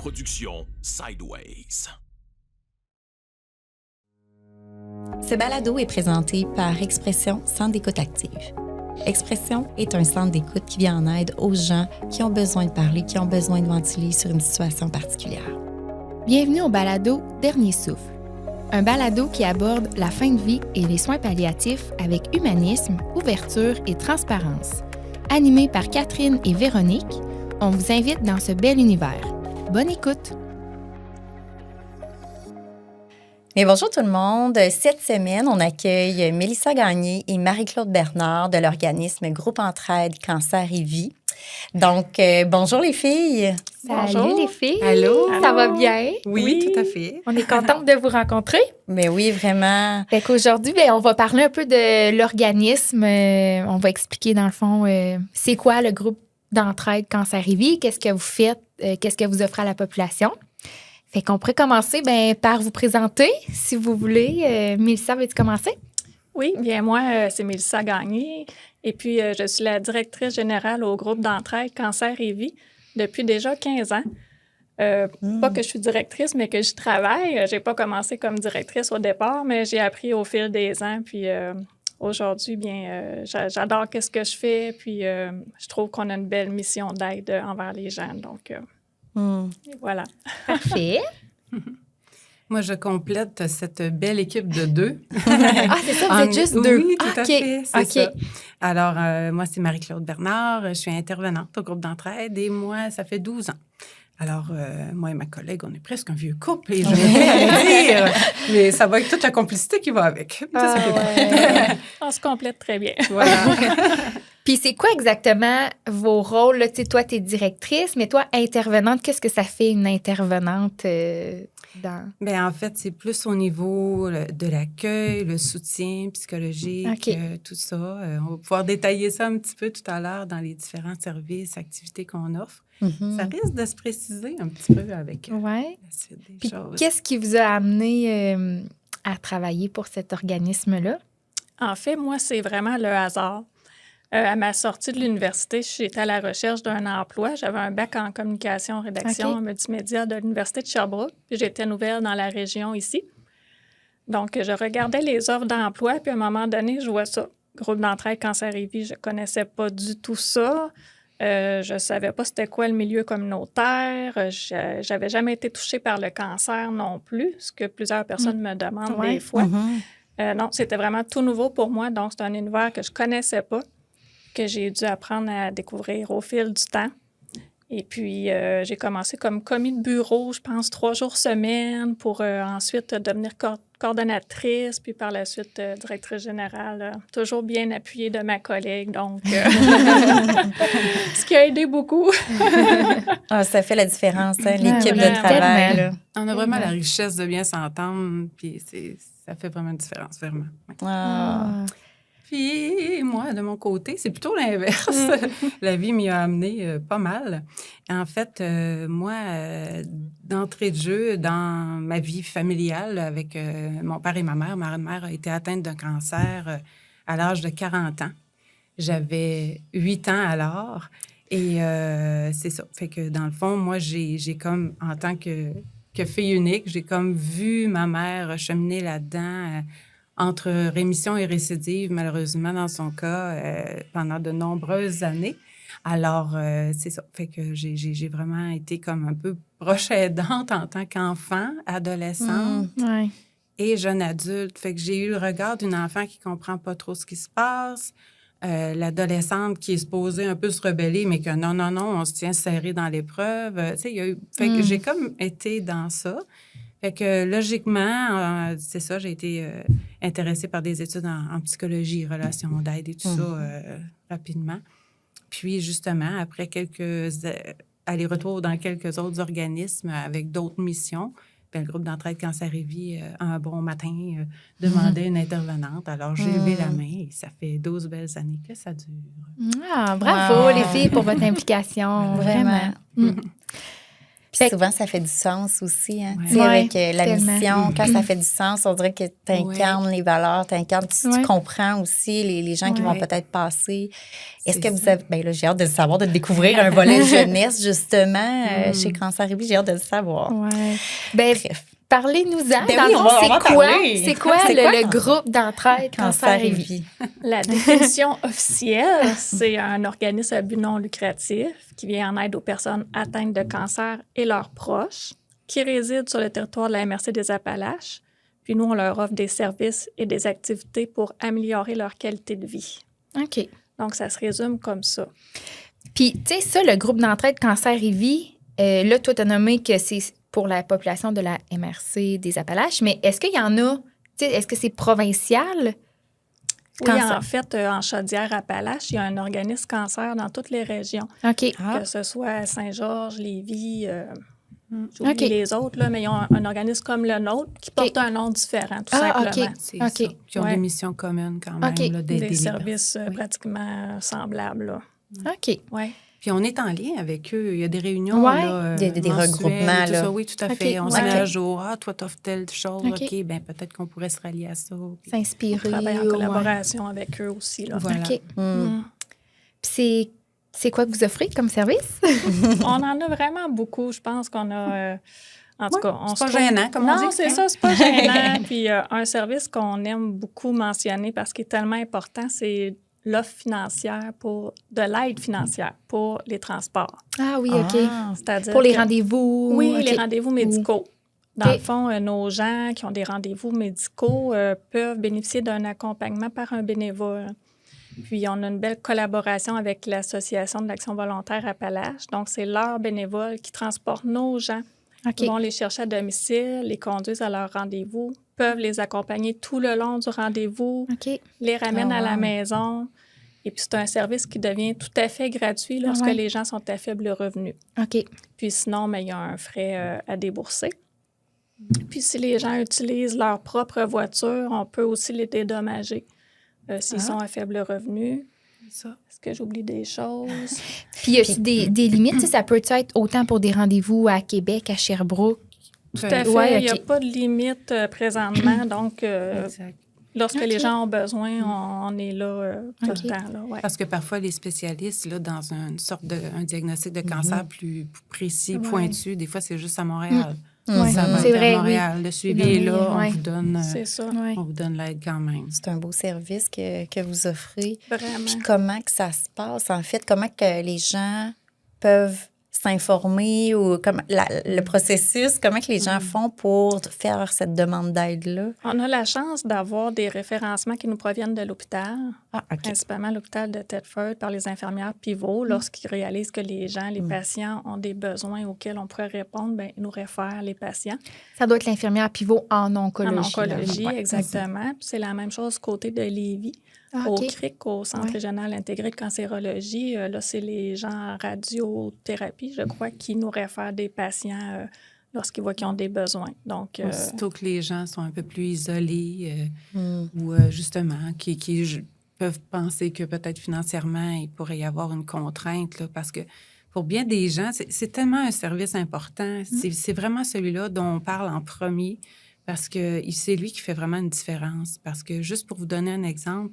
production Sideways. Ce balado est présenté par Expression Centre d'écoute active. Expression est un centre d'écoute qui vient en aide aux gens qui ont besoin de parler, qui ont besoin de ventiler sur une situation particulière. Bienvenue au balado Dernier souffle. Un balado qui aborde la fin de vie et les soins palliatifs avec humanisme, ouverture et transparence. Animé par Catherine et Véronique, on vous invite dans ce bel univers. Bonne écoute! Et bonjour tout le monde. Cette semaine, on accueille Mélissa Gagné et Marie-Claude Bernard de l'organisme Groupe Entraide Cancer et Vie. Donc, bonjour les filles. Salut les filles! Allô? Ça va bien? Oui, tout à fait. On est contente de vous rencontrer. Mais oui, vraiment. Fait qu'aujourd'hui, on va parler un peu de l'organisme. On va expliquer dans le fond c'est quoi le groupe d'entraide Cancer et Vie, qu'est-ce que vous faites, qu'est-ce que vous offrez à la population. Fait qu'on pourrait commencer par vous présenter, si vous voulez. Mélissa, veux-tu commencer? Oui, bien moi, c'est Mélissa Gagné. Et puis, je suis la directrice générale au groupe d'entraide Cancer et Vie depuis déjà 15 ans. Pas que je suis directrice, mais que je travaille. J'ai pas commencé comme directrice au départ, mais j'ai appris au fil des ans. Puis aujourd'hui, bien, j'adore ce que je fais. Puis je trouve qu'on a une belle mission d'aide envers les gens. Donc, voilà. Parfait. Moi, je complète cette belle équipe de deux. Ah, c'est ça, vous êtes juste deux. Oui, tout à fait, c'est OK. ça. Alors, moi, c'est Marie-Claude Bernard. Je suis intervenante au groupe d'entraide et moi, ça fait 12 ans. Alors, moi et ma collègue, on est presque un vieux couple et je vais dire, mais ça va avec toute la complicité qui va avec. Ah, Ça, ouais. On se complète très bien. Voilà. Puis c'est quoi exactement vos rôles? Là? Tu sais, toi, tu es directrice, mais toi, intervenante, qu'est-ce que ça fait une intervenante dans... Bien, en fait, c'est plus au niveau de l'accueil, le soutien psychologique, OK. tout ça. On va pouvoir détailler ça un petit peu tout à l'heure dans les différents services, activités qu'on offre. Ça risque de se préciser un petit peu avec Ouais. la suite des Puis choses. qu'est-ce qui vous a amené à travailler pour cet organisme-là? En fait, moi, c'est vraiment le hasard. À ma sortie de l'université, j'étais à la recherche d'un emploi. J'avais un bac en communication, rédaction, OK. multimédia de l'Université de Sherbrooke. Puis j'étais nouvelle dans la région ici. Donc, je regardais les offres d'emploi. Puis à un moment donné, je vois ça. Groupe d'entraide Cancer et Vie, je ne connaissais pas du tout ça. Je ne savais pas c'était quoi le milieu communautaire. Je n'avais jamais été touchée par le cancer non plus, ce que plusieurs personnes me demandent Ouais. des fois. Non, c'était vraiment tout nouveau pour moi. Donc, c'est un univers que je ne connaissais pas, que j'ai dû apprendre à découvrir au fil du temps. Et puis, j'ai commencé comme commis de bureau, je pense, 3 jours semaine pour ensuite devenir coordonnatrice, puis par la suite directrice générale, toujours bien appuyée de ma collègue, donc ce qui a aidé beaucoup. Ah, ça fait la différence, hein, l'équipe vraiment. de travail. Tellement. Là. On a vraiment la richesse de bien s'entendre, puis ça fait vraiment une différence, vraiment. Ouais. Ah. Puis moi, de mon côté, c'est plutôt l'inverse. La vie m'y a amené pas mal. En fait, moi, d'entrée de jeu, dans ma vie familiale avec mon père et ma mère a été atteinte d'un cancer à l'âge de 40 ans. J'avais 8 ans alors. Et c'est ça. Fait que dans le fond, moi, j'ai comme, en tant que fille unique, j'ai comme vu ma mère cheminer là-dedans entre rémission et récidive, malheureusement, dans son cas, pendant de nombreuses années. Alors, c'est ça. Fait que j'ai vraiment été comme un peu proche aidante en tant qu'enfant, adolescente Ouais. et jeune adulte. Fait que j'ai eu le regard d'une enfant qui comprend pas trop ce qui se passe, l'adolescente qui est supposée un peu se rebeller, mais que non, on se tient serré dans l'épreuve. Tu sais, il y a eu... Fait que j'ai comme été dans ça. Fait que logiquement, c'est ça, j'ai été intéressée par des études en psychologie, relations d'aide et tout ça rapidement. Puis justement, après quelques allers-retours dans quelques autres organismes avec d'autres missions, bien, le groupe d'entraide Cancer et Vie, un bon matin, demandait une intervenante. Alors, j'ai levé la main et ça fait 12 belles années que ça dure. Ah, bravo Wow. les filles pour votre implication. Vraiment. Vraiment. Puis Souvent, ça fait du sens aussi. Hein? Ouais. Tu sais, avec la tellement. mission, quand ça fait du sens, on dirait que tu incarnes les valeurs, tu comprends aussi les gens qui vont peut-être passer. Est-ce que vous avez... Bien là, j'ai hâte de le savoir, de découvrir un volet jeunesse, justement, chez Cancer Réveil. J'ai hâte de le savoir. Ouais. Ben, Bref. parlez-nous-en. Ben Dans oui, le on fond, va c'est en quoi? parler. C'est quoi C'est quoi? le groupe d'entraide Cancer et Vie? Vie. La définition officielle, c'est un organisme à but non lucratif qui vient en aide aux personnes atteintes de cancer et leurs proches qui résident sur le territoire de la MRC des Appalaches. Puis nous, on leur offre des services et des activités pour améliorer leur qualité de vie. OK. Donc, ça se résume comme ça. Puis, tu sais, ça, le groupe d'entraide Cancer et Vie, là, toi, tu as nommé que c'est pour la population de la MRC des Appalaches, mais est-ce qu'il y en a, tu sais, est-ce que c'est provincial? Oui, en fait, en Chaudière-Appalaches, il y a un organisme cancer dans toutes les régions, OK. que ce soit Saint-Georges, Lévis, j'oublie OK. les autres, là, mais ils ont un organisme comme le nôtre qui porte un nom différent, tout simplement. OK. C'est OK. ça. Qui ont Ouais. des missions communes quand même, OK. là, d'aider Des les services personnes. Oui. pratiquement semblables. Là. OK. Ouais. Puis on est en lien avec eux. Il y a des réunions. Ouais. Là, Des mensuelles, regroupements, tout là. ça. Oui, tout à OK. fait. On se Ouais. met à jour. Ah, toi, t'offres telle chose. OK. OK, bien, peut-être qu'on pourrait se rallier à ça. Puis S'inspirer. On travaille en ouais. collaboration avec eux aussi. Là. Voilà. OK. Mm. Puis c'est quoi que vous offrez comme service? On en a vraiment beaucoup. Je pense qu'on a... en tout Ouais, cas, on c'est se pas trouve- gênant, comme on Non, dit. c'est ça, c'est pas gênant. Puis un service qu'on aime beaucoup mentionner parce qu'il est tellement important, c'est l'offre financière de l'aide financière pour les transports. Ah oui, OK. C'est-à-dire Pour les que- rendez-vous. Oui, OK. les rendez-vous médicaux. Dans OK. le fond, nos gens qui ont des rendez-vous médicaux peuvent bénéficier d'un accompagnement par un bénévole. Puis, on a une belle collaboration avec l'Association de l'Action volontaire Appalaches. Donc, c'est leurs bénévoles qui transportent nos gens, OK. vont les chercher à domicile, les conduisent à leur rendez-vous, peuvent les accompagner tout le long du rendez-vous, OK. les ramènent Ah, à la wow. maison. Et puis, c'est un service qui devient tout à fait gratuit lorsque ouais. les gens sont à faible revenu. OK. Puis sinon, mais il y a un frais à débourser. Puis si les gens utilisent leur propre voiture, on peut aussi les dédommager s'ils sont à faible revenu. C'est ça. Est-ce que j'oublie des choses? Puis il y a aussi des limites. Tu sais, ça peut être autant pour des rendez-vous à Québec, à Sherbrooke. Tout à fait. Ouais, Il n'y a OK. pas de limite présentement. Donc, Exact. lorsque OK. les gens ont besoin, on est là tout OK. le temps. Là, ouais. Parce que parfois, les spécialistes, là, dans une sorte de un diagnostic de cancer plus précis, Ouais. pointu, des fois, c'est juste à Montréal. Ouais. Ça va C'est être vrai, à Montréal. Le suivi est là, Ouais. on vous donne, C'est ça, Ouais. on vous donne l'aide quand même. C'est un beau service que vous offrez. vraiment. Puis comment que ça se passe, en fait? Comment que les gens peuvent s'informer ou le processus, comment que les gens font pour faire cette demande d'aide-là? On a la chance d'avoir des référencements qui nous proviennent de l'hôpital. Ah, OK. Principalement l'hôpital de Thetford par les infirmières pivots. Lorsqu'ils réalisent que les gens, les patients ont des besoins auxquels on pourrait répondre, bien, ils nous réfèrent les patients. Ça doit être l'infirmière pivot en oncologie. En oncologie, là. Ouais. exactement. Puis c'est la même chose côté de Lévis. Ah, Au OK. CRIC, au Centre Ouais. régional intégré de cancérologie, là, c'est les gens en radiothérapie, je crois, qui nous réfèrent des patients lorsqu'ils voient qu'ils ont des besoins. Donc, Aussitôt que les gens sont un peu plus isolés ou justement peuvent penser que peut-être financièrement, il pourrait y avoir une contrainte, là, parce que pour bien des gens, c'est tellement un service important. C'est vraiment celui-là dont on parle en premier parce que c'est lui qui fait vraiment une différence. Parce que juste pour vous donner un exemple,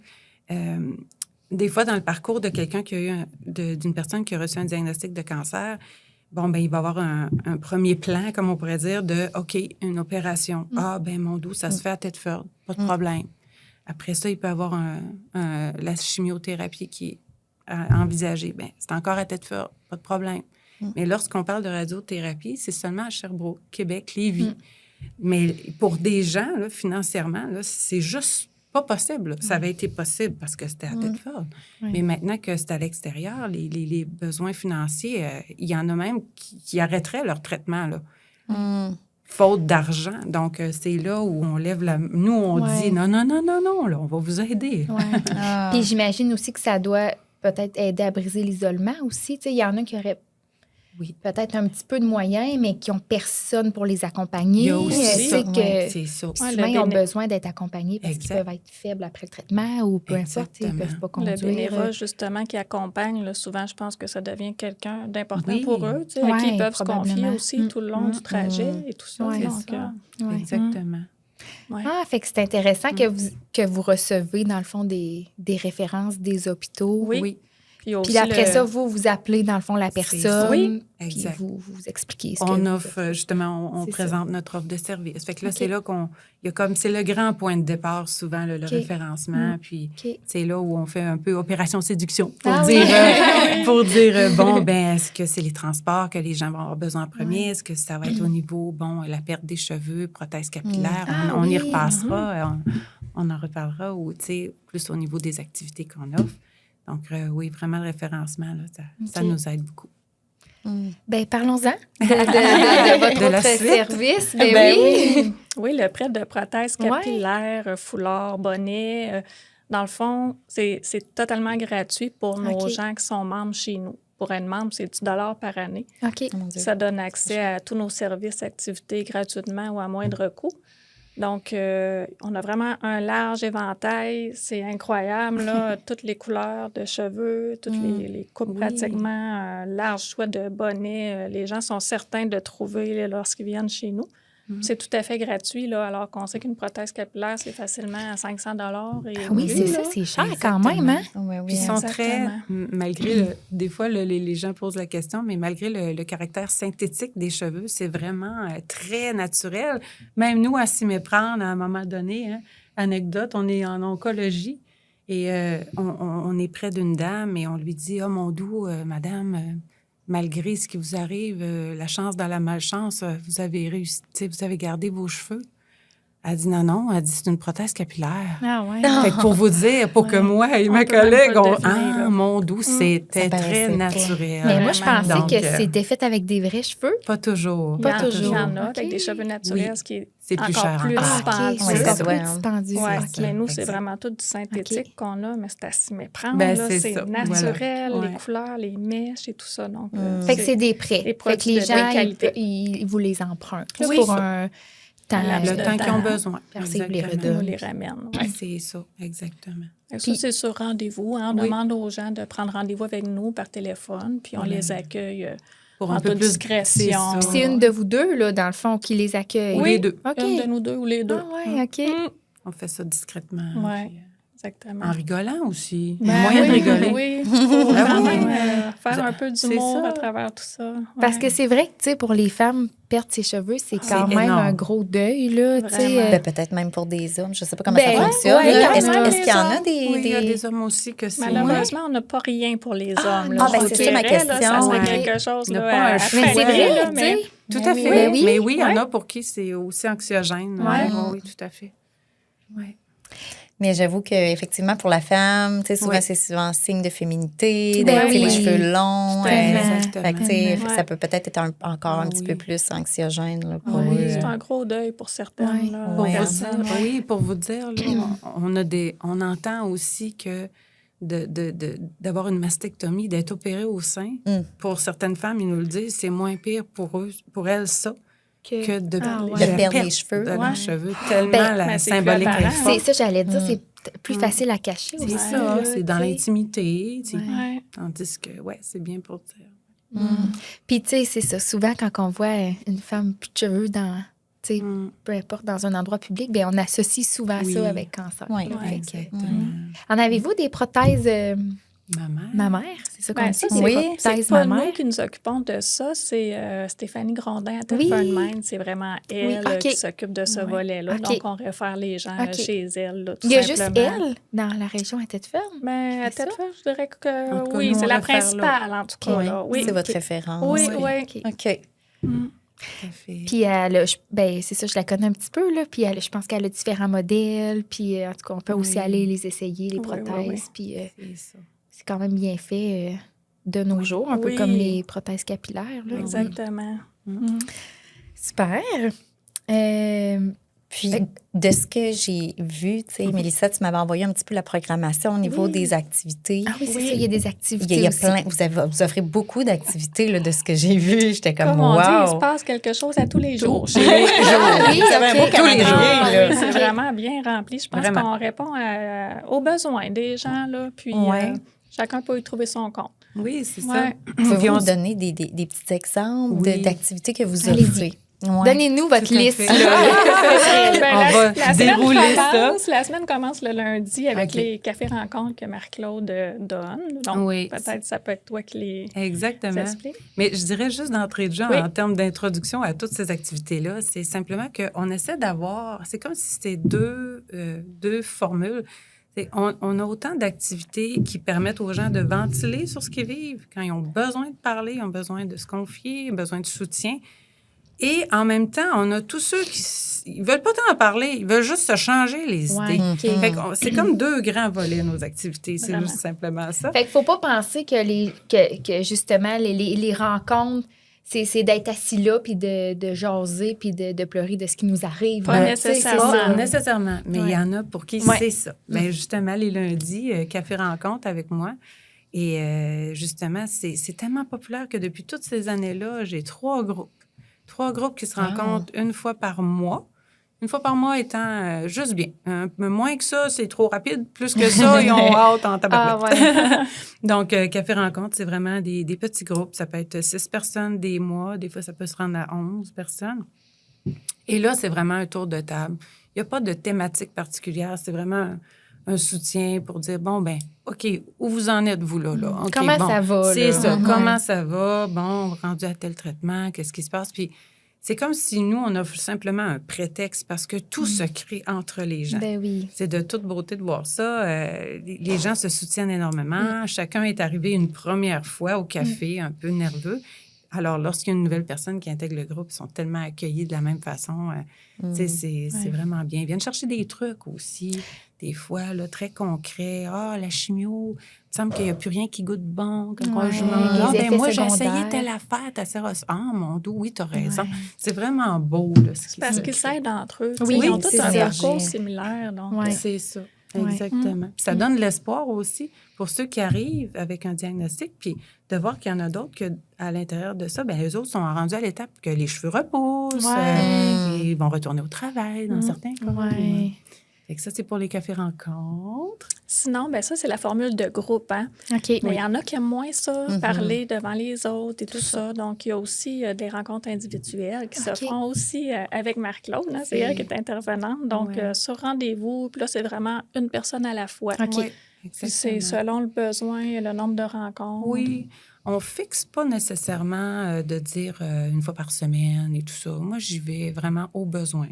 des fois, dans le parcours de quelqu'un qui a eu d'une personne qui a reçu un diagnostic de cancer, bon, ben il va avoir un premier plan, comme on pourrait dire, de OK, une opération. Ah, ben mon dos, ça se fait à Thetford, pas de problème. Après ça, il peut avoir la chimiothérapie qui est envisagée. Bien, c'est encore à Thetford, pas de problème. Mais lorsqu'on parle de radiothérapie, c'est seulement à Sherbrooke, Québec, Lévis. Mais pour des gens, là, financièrement, là, c'est juste pas possible. Ça avait été possible parce que c'était à Thetford. Mais maintenant que c'est à l'extérieur, les besoins financiers, il y en a même qui arrêteraient leur traitement, là. Faute d'argent. Donc, c'est là où on lève la... Nous, on dit non, là, on va vous aider. Ouais. Ah. Puis j'imagine aussi que ça doit peut-être aider à briser l'isolement aussi. Tu sais, il y en a qui auraient Oui. peut-être un petit peu de moyens, mais qui n'ont personne pour les accompagner. Il y a aussi ça. C'est que C'est ça. Ouais, souvent, le ils ont besoin d'être accompagnés parce Exact. qu'ils peuvent être faibles après le traitement ou peu importe, ils ne Exactement. peuvent pas Le conduire. bénévole, justement, qui accompagne, là, souvent, je pense que ça devient quelqu'un d'important Oui. pour eux, tu sais, à qui Ouais, ils peuvent se confier probablement. aussi tout le long du trajet et tout ça. Ouais. Donc, C'est ça. Ouais. Exactement. ouais. Ah, fait que c'est intéressant que vous recevez, dans le fond, des références des hôpitaux. Oui. Puis, il y a Puis aussi après le- ça, vous appelez, dans le fond, la C'est personne. ça. Oui. Puis Exact. vous expliquez ce que On vous offre, faites. justement, on C'est présente notre offre de service. Fait que là, OK. c'est là il y a comme, c'est le grand point de départ, souvent, le OK. référencement. Puis OK. c'est là où on fait un peu opération séduction pour Ah dire, oui. pour dire, bon, ben est-ce que c'est les transports que les gens vont avoir besoin en premier? Ouais. Est-ce que ça va être au niveau, bon, la perte des cheveux, prothèse capillaire? Ah On y oui. repassera, on en reparlera, ou, tu sais, plus au niveau des activités qu'on offre. Donc, oui, vraiment, le référencement, là, ça OK. nous aide beaucoup. Bien, parlons-en de votre De la autre suite. service. Ben, Ben oui. Oui, le prêt de prothèses Ouais. capillaires, foulard, bonnet, dans le fond, c'est totalement gratuit pour nos OK. gens qui sont membres chez nous. Pour être membre, c'est 10 par année. OK. Mon Dieu. Ça donne accès à tous nos services, activités gratuitement ou à moindre coût. Donc, on a vraiment un large éventail. C'est incroyable, là. Toutes les couleurs de cheveux, toutes les coupes Oui. pratiquement, un large choix de bonnets. Les gens sont certains de trouver là, lorsqu'ils viennent chez nous. C'est tout à fait gratuit, là, alors qu'on sait qu'une prothèse capillaire, c'est facilement à 500 et Oui, plus, c'est là. ça, c'est cher quand même, hein? Oui, oui. Puis ils sont très, Exactement. malgré, des fois, les gens posent la question, mais malgré le caractère synthétique des cheveux, c'est vraiment très naturel. Même nous, à s'y méprendre à un moment donné, hein, anecdote, on est en oncologie et on est près d'une dame et on lui dit « Oh, mon doux, madame, malgré ce qui vous arrive, la chance dans la malchance, vous avez réussi, tu sais, vous avez gardé vos cheveux. » Elle dit « Non, non. » Elle dit « C'est une prothèse capillaire. » Ah ouais. Fait que pour vous dire, pour que Ouais. moi et On ma peut même collègue, pas le on... deviner, Ah, là. mon doux, c'était Ça paraissait très pas. naturel. Mais moi, je Vraiment. pensais Donc, que c'était fait avec des vrais cheveux. Pas toujours. Pas Il y en- toujours. Il y en a OK. avec des cheveux naturels, Oui. ce qui est C'est plus encore cher plus encore. Ah, OK. dispendieux. Ouais, C'est ça encore doit, plus hein. dispendieux. Ouais, OK. mais nous, c'est exact. vraiment tout du synthétique OK. qu'on a, mais c'est à s'y méprendre. Ben, là. c'est C'est ça. naturel, Voilà. les Ouais. couleurs, les mèches et tout ça. Donc, Fait que c'est des prêts. des Fait que produits les de gens, bonne qualité. ils vous les empruntent là, Oui. pour un temps. laps Le de temps temps. qu'ils ont besoin. Puis après, ils vous les Ils redonnent. nous les ramènent. Ouais. C'est ça, exactement. Et ça, Puis- c'est sur rendez-vous. Hein. On Oui. demande aux gens de prendre rendez-vous avec nous par téléphone, puis on Voilà. les accueille Pour en un peu toute plus discrétion. c'est ça. C'est une de vous deux, là, dans le fond, qui les accueille. Ou les deux. OK. Une de nous deux ou les deux. Ah ouais, OK. On fait ça discrètement. Ouais. puis, Exactement. en rigolant aussi. Ben Moyen de oui, rigoler. Oui, il faut Ah quand oui. même faire un peu C'est d'humour ça. à travers tout ça. Parce Ouais. que c'est vrai que, tu sais, pour les femmes, perdre ses cheveux, c'est quand C'est même énorme. un gros deuil, là, tu sais. Vraiment. Ben, peut-être même pour des hommes. Je ne sais pas comment Ben, ça fonctionne. ouais, là. quand Est-ce même, est-ce qu'il y en a les des... Oui, il y a des- des hommes aussi que c'est... Malheureusement, on n'a pas rien pour les Ah, hommes. non, là. ben, Je c'est ça ma dirais, là, ça question. serait Ouais. quelque chose Il n'y a là, pas un à Mais c'est choix. vrai, là, tu mais- sais. Tout Ben à oui. fait. Ben oui. Mais oui, il y en Ouais. a pour qui c'est aussi anxiogène. Ouais. Oui, tout à fait. Ouais. Mais j'avoue qu'effectivement, pour la femme, tu sais, souvent, Oui. c'est souvent signe de féminité, Ben d'être, tu sais, oui. les cheveux longs. Tellement. Fait que, tu sais, Ouais. ça peut peut-être être encore Ah un petit peu oui. plus anxiogène là, pour Oui, eux. c'est un gros deuil pour certaines. Ouais. là, Pour Ouais, vous personnes. dire, oui, pour vous dire, là, on entend aussi que d'avoir une mastectomie, d'être opéré au sein, Mm. pour certaines femmes, ils nous le disent, c'est moins pire pour elles, ça, que de, Ah ouais. De la perdre les perte cheveux. de Ouais. leurs cheveux, tellement Ben, la mais c'est plus symbolique est apparent. C'est forte. ça, j'allais dire, Mm. c'est plus Mm. facile à cacher aussi. C'est ça, là, c'est dans tu sais. l'intimité, tu sais. Ouais. Ouais. Tandis que, ouais, c'est bien pour dire. Puis, tu sais, c'est ça. Souvent, quand on voit une femme plus de cheveux dans, tu sais, Mm. peu importe, dans un endroit public, bien, on associe souvent Oui. ça avec cancer. Oui. là. Ouais. Fait que, Exactement. en avez-vous des prothèses Ma mère. mammaires? C'est ça qu'on Ben, dit? ça, des c'est Oui. prothèses C'est pas mammaires? nous qui nous occupons de ça, c'est Stéphanie Grondin à Oui. Mind. C'est vraiment elle Oui, OK. qui s'occupe de ce Ouais. volet-là. OK. Donc, on réfère les gens OK. chez elle, là, tout Il y a juste simplement. elle dans la région à Tête-Ferme? Ben, à C'est ça? Tête-Ferme, je dirais En que tout cas, oui, nous, c'est on la réfère là. principale, en tout cas. Oui. là. Oui, C'est votre OK. référence. Oui, Oui. oui. OK. OK. Mm. Tout à fait. Puis elle a, ben, c'est ça, je la connais un petit peu, là. Puis je pense qu'elle a différents modèles. Puis en tout cas, on peut aussi Oui. aller les essayer, les Oui, oui, prothèses. oui. Puis C'est ça. c'est quand même bien fait de nos jours, un peu Oui. comme les prothèses capillaires. Là. Exactement. Super. Puis, de ce que j'ai vu, tu sais, Mélissa, tu m'avais envoyé un petit peu la programmation au niveau des activités. Ah oui, c'est ça, il y a des activités Il y a aussi. plein, vous offrez beaucoup d'activités là, de ce que j'ai vu. J'étais comme, Comme on dit, il se wow! passe quelque chose à tous les jours. Tous les jours. Oui, Vous avez un ok. beau Tous les calendrier, Ah, là. oui, c'est vraiment bien rempli. Je pense Vraiment. qu'on répond aux besoins des gens, là, puis Ouais. chacun peut y trouver son compte. Oui, c'est Ouais. ça. Pouvez-vous Puis on nous s- donner des petits exemples Oui. d'activités que vous Allez-y. offrez? Ouais. Donnez-nous votre Tout à liste. fait. Ben, On va dérouler ça. La semaine commence le lundi avec OK. les cafés-rencontres que Marie-Claude donne. Donc, Oui. peut-être ça peut être toi qui les Exactement. expliques. Mais je dirais juste d'entrée de jeu, Oui. en termes d'introduction à toutes ces activités-là, c'est simplement qu'on essaie d'avoir, c'est comme si c'était deux formules. On a autant d'activités qui permettent aux gens de ventiler sur ce qu'ils vivent quand ils ont besoin de parler, ils ont besoin de se confier, ils ont besoin de soutien. Et en même temps, on a tous ceux qui ils veulent pas tant en parler, ils veulent juste se changer les Ouais, idées. ok. Fait que c'est comme deux grands volets, nos activités. C'est Vraiment. juste simplement ça. Fait qu'il faut pas penser que justement, les rencontres, c'est d'être assis là, puis de jaser, puis de pleurer de ce qui nous arrive. Pas là. Tu sais, c'est nécessairement. ça. Pas nécessairement, mais il Ouais. y en a pour qui Ouais. c'est ça. Bien, justement, les lundis, café-rencontre avec moi. Et justement, c'est tellement populaire que depuis toutes ces années-là, j'ai 3 groupes. 3 groupes qui se rencontrent une fois par mois. Une fois par mois étant juste bien. Moins que ça, c'est trop rapide. Plus que ça, ils ont hâte en tabarouette. Ah, ouais. Donc, café-rencontre, c'est vraiment des petits groupes. Ça peut être 6 personnes des mois. Des fois, ça peut se rendre à 11 personnes. Et là, c'est vraiment un tour de table. Il n'y a pas de thématique particulière. C'est vraiment un soutien pour dire, bon, ben OK, où vous en êtes, vous, là? OK, Comment bon, ça va, c'est là? ça. Ouais. Comment ça va? Bon, rendu à tel traitement, qu'est-ce qui se passe? Puis c'est comme si nous, on offre simplement un prétexte parce que tout se crée entre les gens. Ben oui. C'est de toute beauté de voir ça. Les gens se soutiennent énormément. Chacun est arrivé une première fois au café, un peu nerveux. Alors, lorsqu'il y a une nouvelle personne qui intègre le groupe, ils sont tellement accueillis de la même façon. Tu sais, c'est vraiment bien. Ils viennent chercher des trucs aussi, des fois, là, très concrets. Ah, la chimio, il me semble qu'il n'y a plus rien qui goûte bon. Quand Ouais, je mange, les effets moi, j'ai secondaires. essayé telle affaire, ta sœur. Ah, mon Dieu, oui, tu as raison. Ouais. C'est vraiment beau, là, ce qui Parce se qu'ils crée. s'aident entre eux. Oui, Ils ont c'est tous un ça. parcours similaire. Donc, Ouais. C'est ça, Ouais. exactement. Puis ça donne de l'espoir aussi pour ceux qui arrivent avec un diagnostic, puis de voir qu'il y en a d'autres qu'à l'intérieur de ça, bien, eux autres sont rendus à l'étape que les cheveux repoussent, Ouais. et ils vont retourner au travail dans certains cas. Ouais. Fait que ça, c'est pour les cafés-rencontres. Sinon, ben ça, c'est la formule de groupe. Hein? OK. Mais il y en a qui aiment moins ça, Mhm. parler devant les autres et tout ça. Donc, il y a aussi des rencontres individuelles qui OK. se font aussi avec Marie-Claude. Hein? C'est elle qui est intervenante. Donc, Ouais. sur rendez-vous, puis là, c'est vraiment une personne à la fois. OK. Oui, Puis c'est exactement. selon le besoin, le nombre de rencontres. Oui, on fixe pas nécessairement de dire une fois par semaine et tout ça. Moi, j'y vais vraiment au besoin.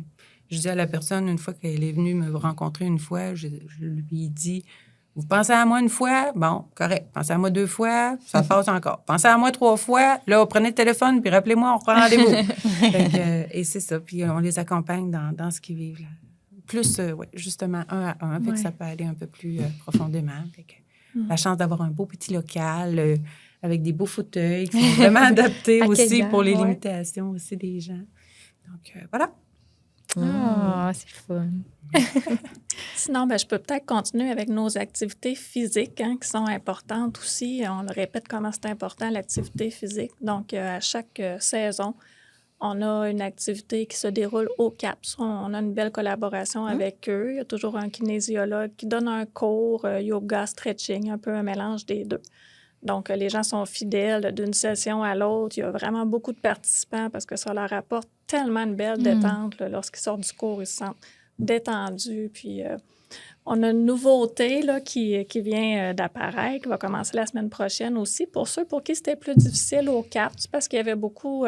Je dis à la personne, une fois qu'elle est venue me rencontrer une fois, je lui dis, vous pensez à moi une fois? Bon, correct. Pensez à moi 2 fois, ça passe encore. Pensez à moi 3 fois, là, prenez le téléphone, puis rappelez-moi, on reprend rendez-vous. Fait que, et c'est ça. Puis on les accompagne dans ce qu'ils vivent. Là. Plus, ouais, justement, 1 à 1. Fait Ouais. que ça peut aller un peu plus profondément. Fait que, la chance d'avoir un beau petit local avec des beaux fauteuils qui sont vraiment adaptés aussi Accueillants, pour les ouais. limitations aussi des gens. Donc, voilà. Ah, c'est fun. Sinon, ben, je peux peut-être continuer avec nos activités physiques hein, qui sont importantes aussi. On le répète comment c'est important, l'activité physique. Donc, à chaque saison, on a une activité qui se déroule au CAPS. On a une belle collaboration avec eux. Il y a toujours un kinésiologue qui donne un cours yoga, stretching, un peu un mélange des deux. Donc, les gens sont fidèles d'une session à l'autre. Il y a vraiment beaucoup de participants parce que ça leur apporte tellement une belle détente. Là, lorsqu'ils sortent du cours, ils se sentent détendus. Puis, on a une nouveauté là, qui vient d'apparaître, qui va commencer la semaine prochaine aussi. Pour ceux pour qui c'était plus difficile au CAPS, parce qu'il y avait beaucoup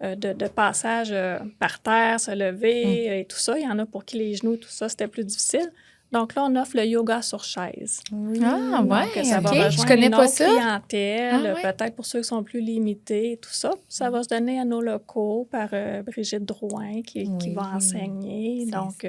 de passages par terre, se lever et tout ça. Il y en a pour qui les genoux, tout ça, c'était plus difficile. Donc là, on offre le yoga sur chaise. Ah, ouais, Donc, ça va OK. rejoindre Je connais une pas autre ça. clientèle, Ah, ouais. peut-être pour ceux qui sont plus limités, tout ça. Ça va se donner à nos locaux par Brigitte Drouin qui va enseigner. Donc,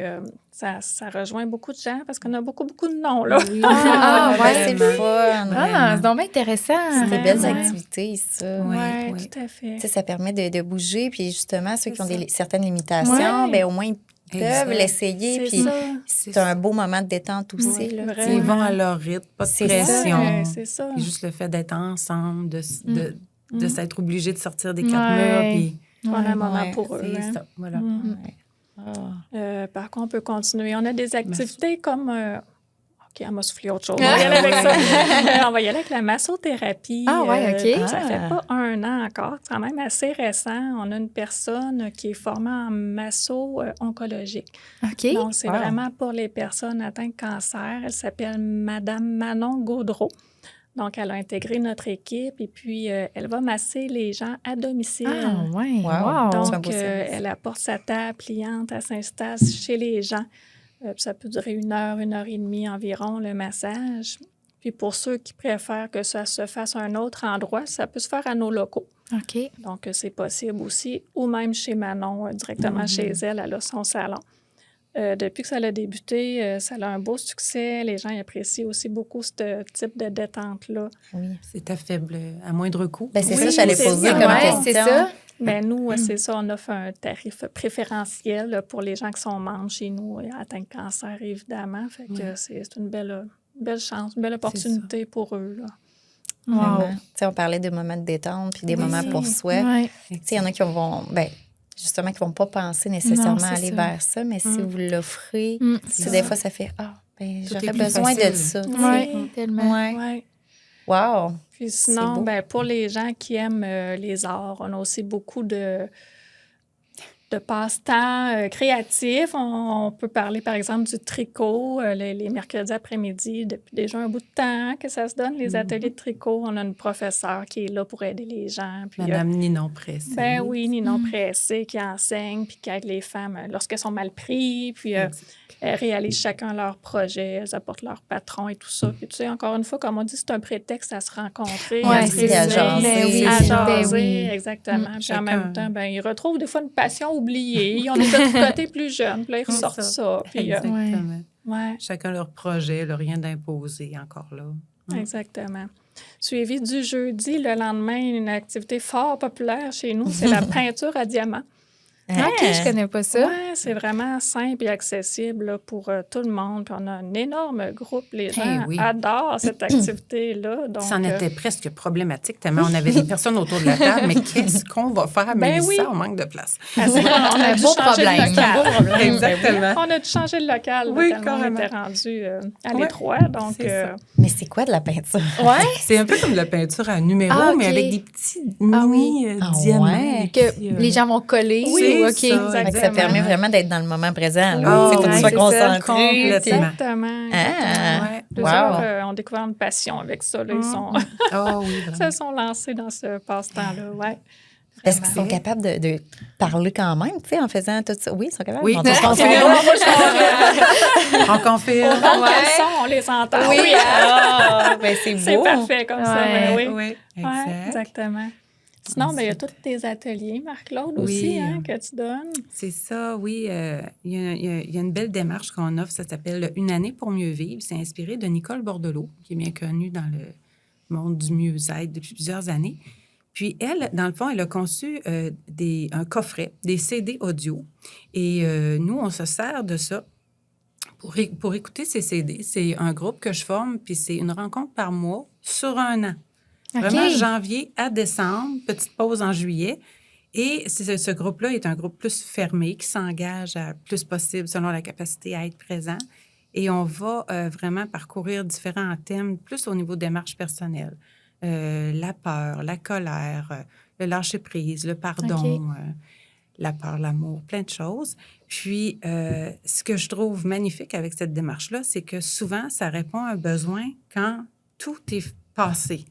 ça rejoint beaucoup de gens parce qu'on a beaucoup de noms, là. Oui. Ah, ouais, c'est le Vraiment. fun. Ah, c'est donc bien intéressant. C'est des belles Ouais. activités, ça. Oui, Oui, oui. tout à fait. Tu sais, ça permet de bouger. Puis justement, ceux qui ont C'est ça. certaines limitations, Ouais. ben au moins, ils peuvent l'essayer. C'est Puis ça. c'est un beau moment de détente aussi. Oui, là, vraiment. Ils vont à leur rythme, pas de C'est pression. Ouais, c'est ça. Et juste le fait d'être ensemble, de s'être obligé de sortir des quatre Ouais. murs. Puis On a un moment Ouais, pour eux. c'est hein. ça, voilà. Ouais. Ah. Par contre, on peut continuer. On a des activités comme... OK, elle m'a soufflé autre chose. On Ah, va y aller avec ouais. ça. On va y aller avec la massothérapie. Ah, ouais, OK. Ça Ah. fait pas 1 an encore. C'est quand même assez récent. On a une personne qui est formée en masso-oncologique. OK. Donc, c'est Wow. vraiment pour les personnes atteintes de cancer. Elle s'appelle Madame Manon Gaudreau. Donc, elle a intégré notre équipe et puis elle va masser les gens à domicile. Ah, ouais. Wow. Wow. Donc, c'est un Donc, beau service. elle apporte sa table pliante, elle s'installe chez les gens. Puis ça peut durer 1 heure et demie environ, le massage. Puis pour ceux qui préfèrent que ça se fasse à un autre endroit, ça peut se faire à nos locaux. OK. Donc, c'est possible aussi. Ou même chez Manon, directement chez elle a son salon. Depuis que ça a débuté, ça a un beau succès. Les gens apprécient aussi beaucoup ce type de détente-là. Oui. C'est à moindre coût. Ben, c'est Oui, ça, j'allais c'est poser ça. comme Ouais, question. c'est ça. Bien, nous, c'est ça, on offre un tarif préférentiel là, pour les gens qui sont membres chez nous et atteints de cancer, évidemment. Fait que c'est une belle chance, une belle opportunité pour eux. Là. Vraiment. Tu sais, on parlait de moments de détente puis des moments pour soi. Ouais. Tu sais, il y en a qui vont, justement, qui vont pas penser nécessairement Non, c'est aller ça. vers ça, mais si vous l'offrez, C'est des fois, ça fait Tout j'aurais est plus besoin de facile. ça. tu sais. Ouais, tellement. Ouais. Ouais. Wow. Puis C'est sinon, beau. pour les gens qui aiment les arts, on a aussi beaucoup de passe-temps créatifs. On peut parler, par exemple, du tricot les mercredis après-midi. Depuis déjà un bout de temps que ça se donne, les ateliers de tricot. On a une professeure qui est là pour aider les gens. Puis, Madame Ninon Pressé. ben oui, Ninon Pressé qui enseigne puis qui aide les femmes lorsqu'elles sont mal prises. Puis elles réalisent chacun leur projet, elles apportent leur patron et tout ça. Puis tu sais, encore une fois, comme on dit, c'est un prétexte à se rencontrer, Ouais, à se c'est ça. réunir, Ben oui, à c'est ça. jaser, Ben oui. exactement. Puis en Chacun. même temps, ils retrouvent des fois une passion oubliée. Ils ont des petits côtés plus jeunes, puis là, ils ressortent ça. Puis, Exactement. ouais, Chacun leur projet, là, rien d'imposé encore là. exactement. Suivi du jeudi, le lendemain, une activité fort populaire chez nous, c'est la peinture à diamant. OK, je connais pas ça. Oui, c'est vraiment simple et accessible là, pour tout le monde. Puis on a un énorme groupe. Les gens oui. adorent cette activité-là. Donc, Ça en était presque problématique tellement on avait des personnes autour de la table. Mais qu'est-ce qu'on va faire? Mais oui. on manque de place. on a dû beau changer problème. de local. Exactement. On a dû changer de local. Oui, tellement carrément. on était rendu à Ouais, l'étroit. Donc, c'est ça. Mais c'est quoi de la peinture? Ouais. C'est un peu comme la peinture à numéro, Ah, ok. mais avec des petits Ah oui. mini diamants. ouais. des Que petits, les gens vont coller. Oui, ou OK. ça, Fait que ça exactement. permet vraiment d'être dans le moment présent. Oui, Là. Il faut que tu ouais, sois c'est ça, concentré. complètement. Exactement. Ah, Ouais. Plusieurs ont découvert une passion avec ça. Là. Ah oui, vraiment. Se sont lancés dans ce passe-temps-là. Ouais. Est-ce qu'ils sont capables de parler quand même, tu sais, en faisant tout ça? Oui, ils sont capables. Oui. Mon Dieu, je pense On confirme. Donc, elles sont, on les entend. Oui, c'est beau. C'est parfait comme ça. Ouais. Ben oui. Oui, Ouais, exact. exactement. Sinon, il y a tous tes ateliers, Marc-Claude, aussi, Oui. hein, que tu donnes. C'est ça, oui. Il y a une belle démarche qu'on offre, ça s'appelle Une année pour mieux vivre. C'est inspiré de Nicole Bordelot, qui est bien connue dans le monde du mieux-être depuis plusieurs années. Puis elle, dans le fond, elle a conçu un coffret, des CD audio. Et nous, on se sert de ça pour écouter ces CD. C'est un groupe que je forme, puis c'est une rencontre par mois sur 1 an. OK. Vraiment, janvier à décembre, petite pause en juillet. Et ce groupe-là est un groupe plus fermé, qui s'engage à plus possible, selon la capacité à être présent. Et on va vraiment parcourir différents thèmes, plus au niveau démarche personnelle. La peur, la colère, le lâcher-prise, le pardon, la peur, l'amour, plein de choses. Puis, ce que je trouve magnifique avec cette démarche-là, c'est que souvent, ça répond à un besoin quand tout est passé.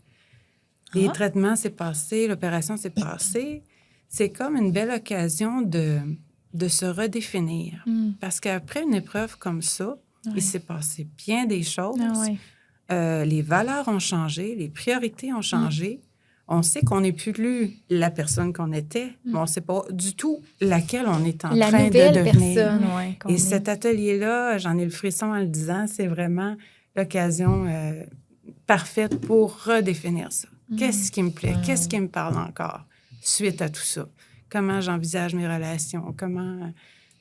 Les traitements, c'est passé, l'opération, c'est passé. C'est comme une belle occasion de se redéfinir. Parce qu'après une épreuve comme ça, il s'est passé bien des choses. Ah ouais. Les valeurs ont changé, les priorités ont changé. On sait qu'on n'est plus la personne qu'on était, mais on ne sait pas du tout laquelle on est en La train de nouvelle devenir. personne, ouais. qu'on Et est. cet atelier-là, j'en ai le frisson en le disant, c'est vraiment l'occasion parfaite pour redéfinir ça. Qu'est-ce qui me plaît? Qu'est-ce qui me parle encore suite à tout ça? Comment j'envisage mes relations?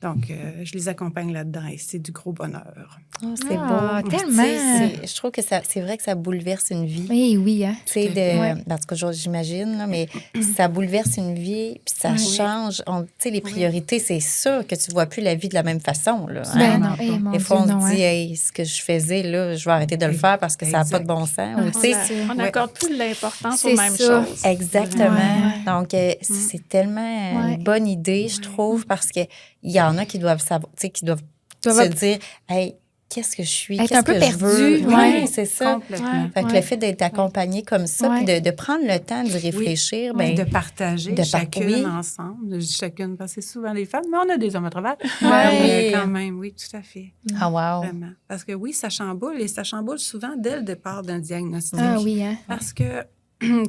Donc, je les accompagne là-dedans et c'est du gros bonheur. Oh, c'est Ah, beau. tellement. Tu sais, je trouve que c'est vrai que ça bouleverse une vie. Oui, oui, hein. Tu sais, Ouais. en tout cas, j'imagine, là, mais ça bouleverse une vie, puis ça Ouais. change. Tu sais, les priorités, c'est sûr que tu ne vois plus la vie de la même façon. Là, hein. Ben non, Vraiment pas. mon Des Dieu, fois, on non, se dit, hein. hey, ce que je faisais, là, je vais arrêter de le faire parce que ça n'a pas de bon sens. Ou, Ah, tu On sais, c'est- on n'accorde plus de l'importance C'est aux mêmes ça. choses. exactement. Ouais. Donc, c'est tellement Ouais. une bonne idée, je trouve, parce qu'il y en a qui doivent savoir, tu sais, qui doivent Doivent se dire, hey, qu'est-ce que je suis? Être Qu'est-ce un peu que perdu, je veux? ouais. Oui, c'est ça. Complètement. Ouais. Fait que Ouais. le fait d'être accompagné comme ça, Ouais. puis de prendre le temps d'y réfléchir, Puis ben, de partager de chacune oui. ensemble. Je dis chacune parce que c'est souvent des femmes, mais on a des hommes à travers. Ouais. Mais quand même, oui, tout à fait. ah wow. Vraiment. Parce que oui, ça chamboule et ça chamboule souvent dès le départ d'un diagnostic. Ah oui, hein. Parce que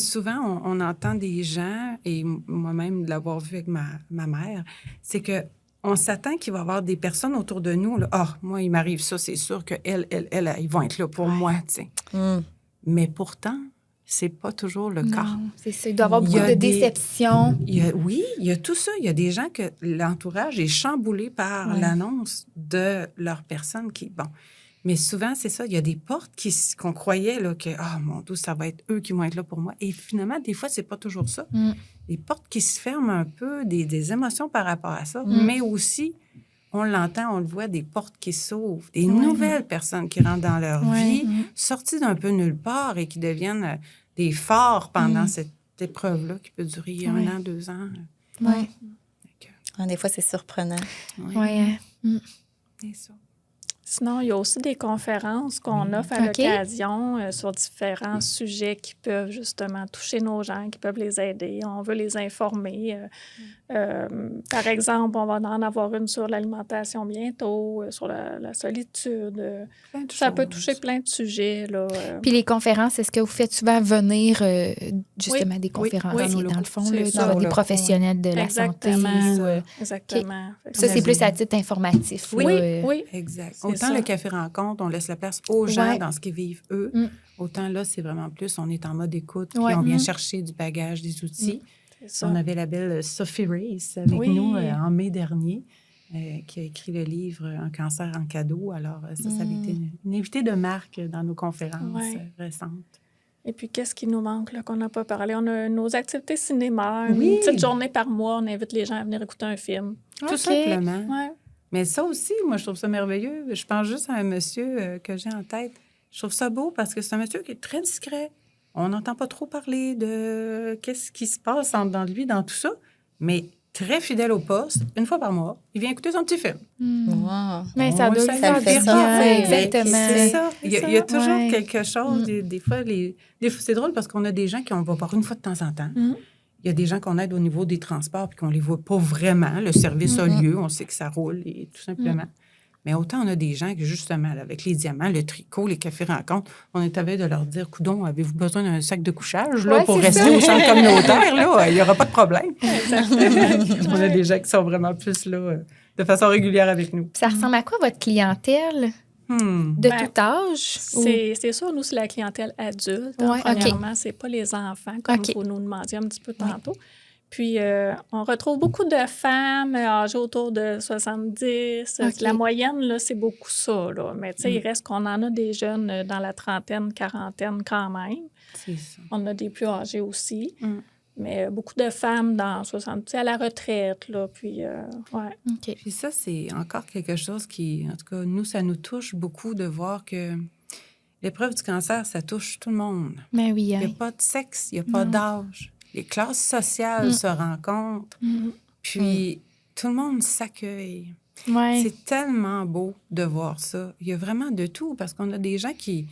souvent, on entend des gens, et moi-même de l'avoir vu avec ma mère, c'est que on s'attend qu'il va y avoir des personnes autour de nous. Là, ah, moi, il m'arrive ça, c'est sûr qu'elles, ils vont être là pour moi, tu sais. Mm. Mais pourtant, c'est pas toujours le cas. Non, c'est ça. Il doit y avoir Il y beaucoup a de des- déception. Oui, il y a tout ça. Il y a des gens que l'entourage est chamboulé par Ouais. l'annonce de leur personne qui, bon. Mais souvent, c'est ça. Il y a des portes qu'on croyait là, que, ah, mon Dieu, ça va être eux qui vont être là pour moi. Et finalement, des fois, c'est pas toujours ça. Mm. Des portes qui se ferment un peu, des émotions par rapport à ça. Mm. Mais aussi, on l'entend, on le voit, des portes qui s'ouvrent, des nouvelles personnes qui rentrent dans leur Ouais. vie, sorties d'un peu nulle part et qui deviennent des phares pendant cette épreuve-là qui peut durer Ouais. 1 an, 2 ans. Ouais. Ah, des fois, c'est surprenant. Ouais, hein. Mm. C'est ça. Sinon, il y a aussi des conférences qu'on offre à OK. l'occasion sur différents sujets qui peuvent justement toucher nos gens, qui peuvent les aider. On veut les informer. Par exemple, on va en avoir une sur l'alimentation bientôt, sur la solitude. Plein de Ça peut choses. toucher plein de sujets. Là, Puis les conférences, est-ce que vous faites souvent venir justement des conférences oui, dans dans le locaux. fond, C'est là, ça, dans des locaux, professionnels de la santé? Exactement. Ou, Exactement. Fait que ça, c'est on- plus à titre informatif. Oui, là, oui. Exact. C'est Autant ça. le café rencontre, on laisse la place aux gens Ouais. dans ce qu'ils vivent eux. Mm. Autant là, c'est vraiment plus, on est en mode écoute, puis Ouais. on vient Mm. chercher du bagage, des outils. C'est ça. On avait la belle Sophie Race avec Oui. nous en mai dernier, qui a écrit le livre Un cancer en cadeau. Alors, ça avait été une invitée de marque dans nos conférences Ouais. récentes. Et puis, qu'est-ce qui nous manque là, qu'on n'a pas parlé? On a nos activités cinéma, Oui. une petite journée par mois. On invite les gens à venir écouter un film. Tout OK. simplement. Ouais. Mais ça aussi, moi, je trouve ça merveilleux. Je pense juste à un monsieur que j'ai en tête. Je trouve ça beau parce que c'est un monsieur qui est très discret. On n'entend pas trop parler de qu'est-ce qui se passe dans lui, dans tout ça, mais très fidèle au poste. Une fois par mois, il vient écouter son petit film. Wow. Mais ça On doit le lui salue, faire fait du ça, bien. ouais. Exactement. C'est ça. Il y a toujours Ouais. quelque chose. Mm. Des fois, c'est drôle parce qu'on a des gens qu'on va voir une fois de temps en temps. Mm. Il y a des gens qu'on aide au niveau des transports puis qu'on les voit pas vraiment. Le service a lieu, on sait que ça roule et tout simplement. Mais autant on a des gens que, justement, là, avec les diamants, le tricot, les cafés rencontres, on est à veille de leur dire, coudon, avez-vous besoin d'un sac de couchage là, Ouais, pour c'est rester ça. au centre communautaire? Là, il n'y aura pas de problème. On a des gens qui sont vraiment plus là, de façon régulière avec nous. Ça ressemble à quoi votre clientèle de Ben, tout âge? Ou- C'est sûr, nous, c'est la clientèle adulte. Ouais, Premièrement, c'est pas les enfants, comme OK. vous nous demandiez un petit peu tantôt. Puis, on retrouve beaucoup de femmes âgées autour de 70. OK. La moyenne, là, c'est beaucoup ça. Là. Mais tu sais, il reste qu'on en a des jeunes dans la trentaine, quarantaine quand même. C'est ça. On a des plus âgés aussi. Mm. Mais beaucoup de femmes dans 70, à la retraite. Là, puis, ouais. OK. Puis ça, c'est encore quelque chose qui, en tout cas, nous, ça nous touche beaucoup de voir que l'épreuve du cancer, ça touche tout le monde. Mais oui, Il n'y hein. a pas de sexe, il n'y a pas d'âge. Les classes sociales se rencontrent. Puis tout le monde s'accueille. Ouais. C'est tellement beau de voir ça. Il y a vraiment de tout parce qu'on a des gens qui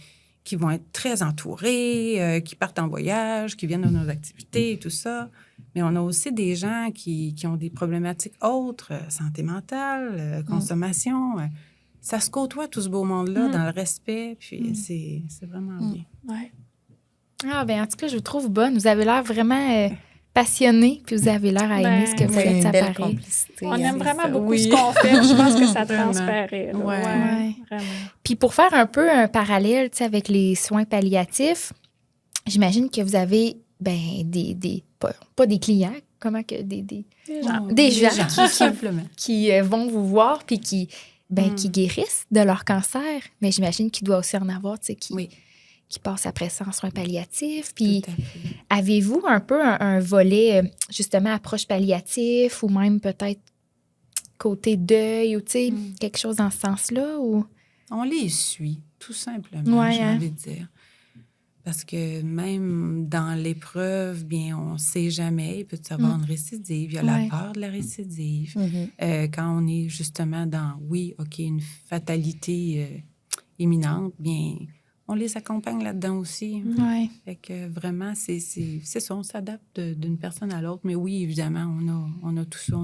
vont être très entourés, qui partent en voyage, qui viennent dans nos activités et tout ça. Mais on a aussi des gens qui ont des problématiques autres, santé mentale, consommation. Ça se côtoie tout ce beau monde-là dans le respect. Puis c'est vraiment bien. Ouais. Ah, ben en tout cas, je vous trouve bonne. Vous avez l'air vraiment passionnée, puis vous avez l'air à aimer Ben, ce que vous C'est faites, une ça belle paraît. complicité. On hein. aime vraiment ça. beaucoup Oui. ce qu'on fait. Je pense que ça Vraiment. transparaît. Là. Ouais. Ouais. Vraiment. Puis pour faire un peu un parallèle, tu sais, avec les soins palliatifs, j'imagine que vous avez, ben, pas des clients comment que des Oh, Des gens tout simplement. qui vont vous voir puis qui guérissent de leur cancer, mais j'imagine qu'il doit aussi en avoir, tu sais, Oui, qui passent après ça en soins palliatifs. Puis tout à fait. avez-vous un peu un volet, justement, approche palliatif ou même peut-être côté deuil ou, tu sais, quelque chose dans ce sens-là? Ou... On les suit, tout simplement, Ouais, j'ai hein. envie de dire. Parce que même dans l'épreuve, bien, on ne sait jamais. Il peut y avoir une récidive. Il y a Ouais. la peur de la récidive. Mhm. Quand on est justement dans, oui, OK, une fatalité imminente, bien, on les accompagne là-dedans aussi. Ouais. Fait que vraiment, c'est ça, on s'adapte d'une personne à l'autre. Mais oui, évidemment, on a tout ça.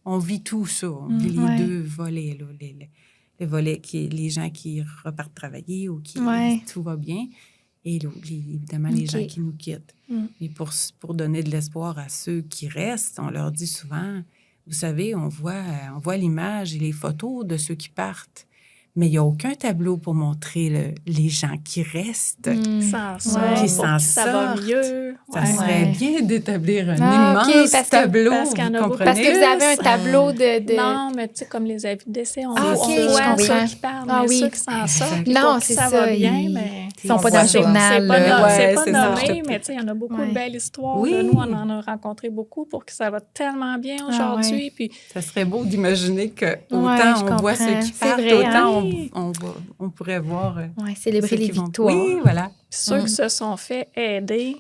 On vit tout ça. On vit les Ouais. deux volets, là, les volets les gens qui repartent travailler ou qui Ouais. tout va bien. Et évidemment, les OK. gens qui nous quittent. Mais pour donner de l'espoir à ceux qui restent, on leur dit souvent, vous savez, on voit l'image et les photos de ceux qui partent, mais il n'y a aucun tableau pour montrer les gens qui restent. S'en sort, Ouais. pour Qui s'en qui ça va sortent. mieux. Ça Ouais. serait Ouais. bien d'établir un Ah, OK, immense parce que- tableau, parce qu'il y en a vous beaucoup. comprenez? Parce que vous avez un tableau de... Non, mais tu sais, comme les avis de décès, on, Ah, on OK, je voit comprends. ceux qui parlent, Ah mais oui. ceux qui s'en sortent, Exact. puis Non, pour qui c'est ça ça, va bien, ils- mais... Ils sont pas On dans le voit ça. journal. C'est pas, là. no- c'est Ouais, pas c'est ça. nommé, mais tu sais, il y en a beaucoup Ouais. de belles histoires. Oui. Là. Nous, on en a rencontré beaucoup pour que ça va tellement bien aujourd'hui. ouais. Puis Ça serait beau d'imaginer que Ouais, autant je on voit comprends. ceux qui C'est partent, vrai, hein? autant Oui. on pourrait voir Ouais, célébrer ceux les qui vont- victoires. Oui, voilà. ceux qui se sont fait aider,